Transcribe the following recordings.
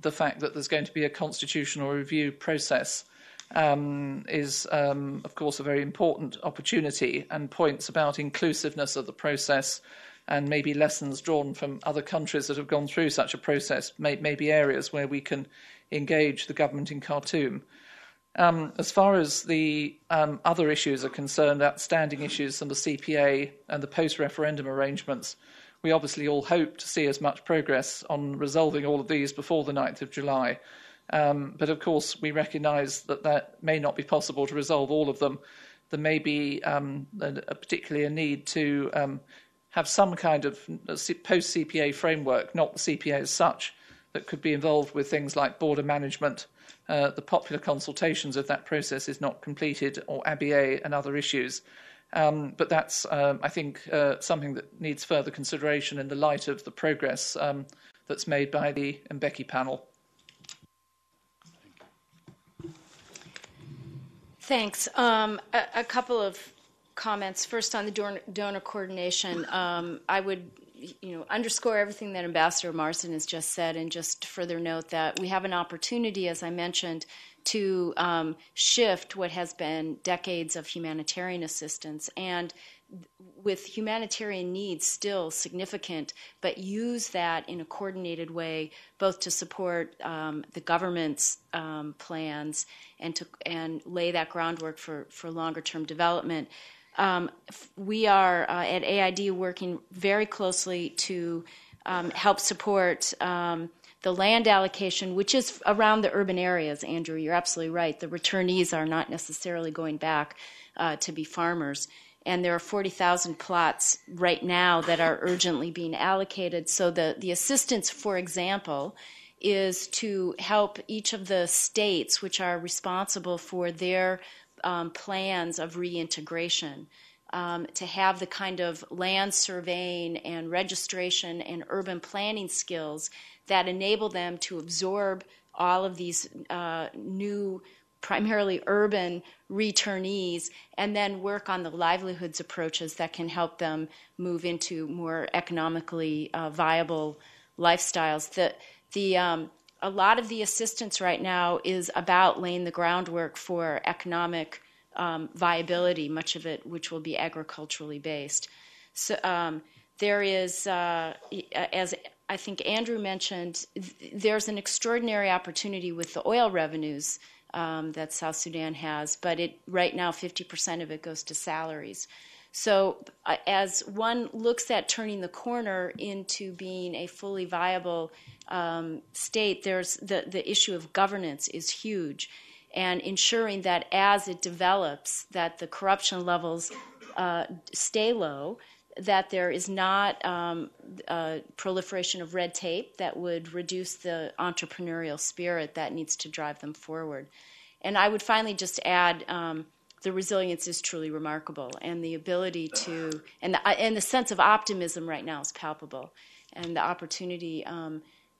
the fact that there's going to be a constitutional review process is, of course, a very important opportunity, and points about inclusiveness of the process and maybe lessons drawn from other countries that have gone through such a process may be areas where we can engage the government in Khartoum. As far as the other issues are concerned, outstanding issues on the CPA and the post-referendum arrangements, we obviously all hope to see as much progress on resolving all of these before the 9th of July. But of course, we recognise that that may not be possible to resolve all of them. There may be particularly a need to have some kind of post-CPA framework, not the CPA as such, that could be involved with things like border management, the popular consultations if that process is not completed, or ABA and other issues. But that's, I think, something that needs further consideration in the light of the progress that's made by the Mbeki panel. Thanks. A couple of comments. First, on the donor coordination, I would underscore everything that Ambassador Marsden has just said, and just further note that we have an opportunity, as I mentioned, to shift what has been decades of humanitarian assistance, and with humanitarian needs still significant, but use that in a coordinated way, both to support the government's plans and lay that groundwork for longer-term development. We are at AID working very closely to help support the land allocation, which is around the urban areas. Andrew, you're absolutely right. The returnees are not necessarily going back to be farmers. And there are 40,000 plots right now that are urgently being allocated. So the assistance, for example, is to help each of the states which are responsible for their plans of reintegration to have the kind of land surveying and registration and urban planning skills that enable them to absorb all of these new, primarily urban returnees, and then work on the livelihoods approaches that can help them move into more economically viable lifestyles. A lot of the assistance right now is about laying the groundwork for economic viability, much of it which will be agriculturally based. So there is, as I think Andrew mentioned, there's an extraordinary opportunity with the oil revenues that South Sudan has, but right now 50% of it goes to salaries. So as one looks at turning the corner into being a fully viable state, there's the issue of governance is huge, and ensuring that as it develops, that the corruption levels stay low, that there is not a proliferation of red tape that would reduce the entrepreneurial spirit that needs to drive them forward. And I would finally just add the resilience is truly remarkable, and the ability to, and the sense of optimism right now is palpable, and the opportunity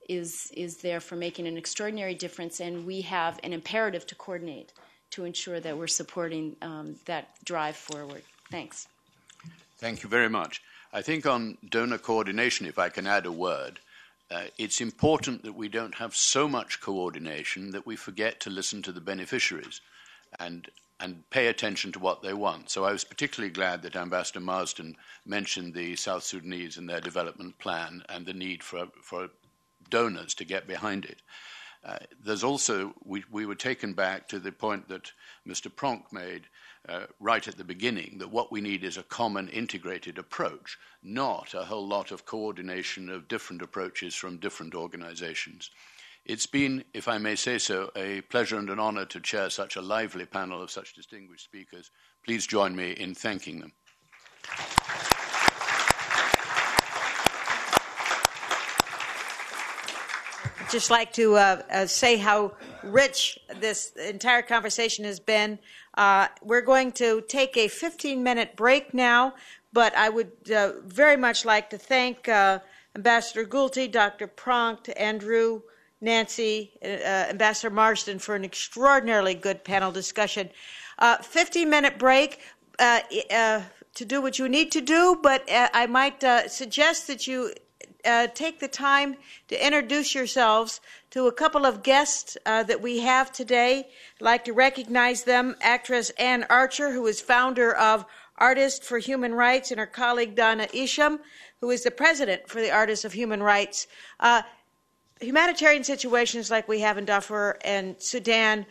is there for making an extraordinary difference, and we have an imperative to coordinate to ensure that we're supporting that drive forward. Thanks. Thank you very much. I think on donor coordination, if I can add a word, it's important that we don't have so much coordination that we forget to listen to the beneficiaries and pay attention to what they want. So I was particularly glad that Ambassador Marsden mentioned the South Sudanese and their development plan and the need for donors to get behind it. There's also, we were taken back to the point that Mr. Pronk made right at the beginning, that what we need is a common integrated approach, not a whole lot of coordination of different approaches from different organizations. It's been, if I may say so, a pleasure and an honor to chair such a lively panel of such distinguished speakers. Please join me in thanking them. I'd just like to say how rich this entire conversation has been. We're going to take a 15-minute break now, but I would very much like to thank Ambassador Gulti, Dr. Pronk, Andrew, Nancy, Ambassador Marsden for an extraordinarily good panel discussion. 15-minute break to do what you need to do, but I might suggest that you take the time to introduce yourselves to a couple of guests that we have today. I'd like to recognize them, actress Ann Archer, who is founder of Artists for Human Rights, and her colleague Donna Isham, who is the president for the Artists of Human Rights. Humanitarian situations like we have in Darfur and Sudan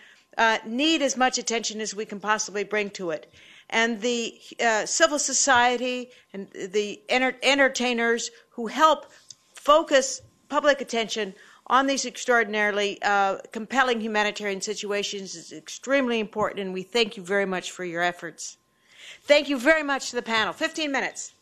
need as much attention as we can possibly bring to it. And the civil society and the entertainers who help focus public attention on these extraordinarily compelling humanitarian situations is extremely important, and we thank you very much for your efforts. Thank you very much to the panel. 15 minutes.